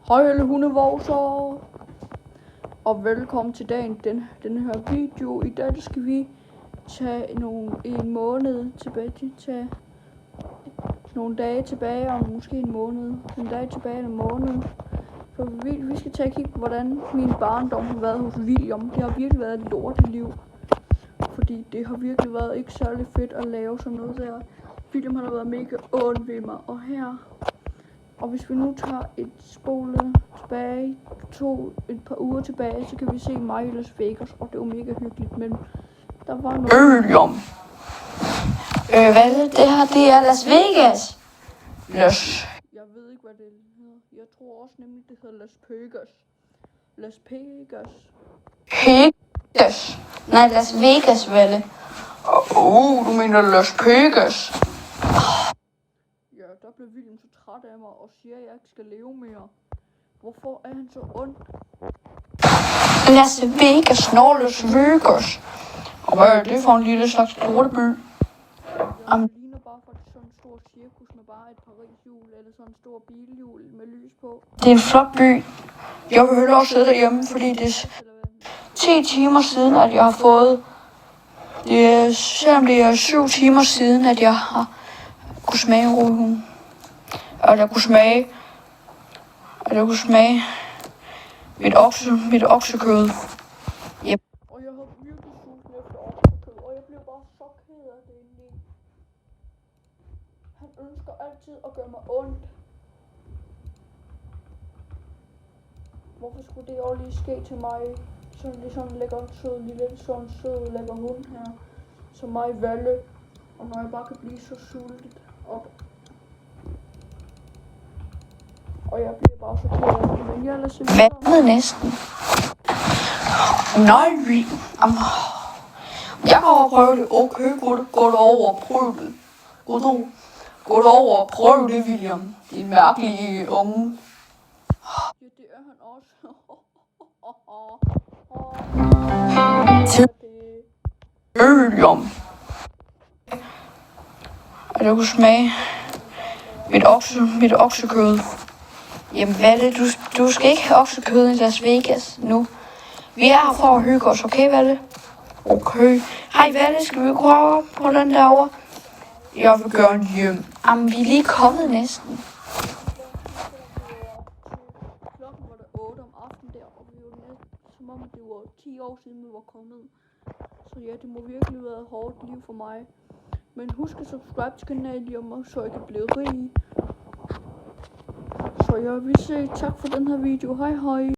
Hej alle hundevovser, og velkommen til den her video. I dag skal vi tage en måned tilbage, tage nogle dage tilbage, og måske en måned, en måned. For vi skal tage og kigge på, hvordan min barndom har været hos William. Det har virkelig været et lorteliv, fordi det har virkelig været ikke særlig fedt at lave sådan noget der. William har været mega ond ved mig, og hvis vi nu tager et spole tilbage, et par uger tilbage, så kan vi se mig i Las Vegas, og det var mega hyggeligt, men der var noget... William. Hvad er det? Det her, det er Las Vegas. Jeg ved ikke, hvad det hedder. Jeg tror også nemlig, det hedder Las Vegas. Las Vegas. Vegas. Nej, Las Vegas, vel? Du mener Las Vegas. Ja, der blev William så træt af mig og siger, at jeg ikke skal leve mere. Hvorfor er han så ond? Las Vegas, Las Vegas. Og hvad er det for en lille slags lorteby? Det ligner bare for sådan en stor cirkus med bare et Paris-hjul eller sådan en stor bilhjul med lys på. Det er en flot by. Jeg vil hellere sidde derhjemme, fordi det er 10 timer siden, at jeg har fået... Selvom det er 7 timer siden, at jeg har kunne smage en rødhund. At jeg kunne smage mit oksekød. Yep. Og jeg havde virkelig sulten efter oksekød, og jeg blev bare så ked af det egentlig. Han ønsker altid at gøre mig ondt. Hvorfor skulle det også lige ske til mig? Sådan en lækker, sød, lækker hund her. Som mig Valle. Og når jeg bare kan blive så sultet op. Og jeg bliver bare så ked af det, men jeg lader sig videre. Vandet næsten. Nej, jeg går over og prøve det. Okay, gå over og prøve det. Gå over og prøve det, William. Din mærkelige unge. Ja, det er han også. William. Og du kunne smage mit oksekød. Jamen hvad er det? Du skal ikke have oksekød i Las Vegas nu. Vi er her for at hygge os, okay Valle? Okay. Hej Valle, skal vi gå op på den derovre? Jeg vil gerne hjem. Jamen vi er lige kommet næsten. Klokken var der 8 om aftenen der, og vi var næsten, som om det var 10 år siden vi var kommet. Så ja, det må virkelig være et hårdt liv for mig. Men husk at subscribe til kanalen, så jeg kan blive rig. Så jeg vil sige tak for den her video. Hej hej.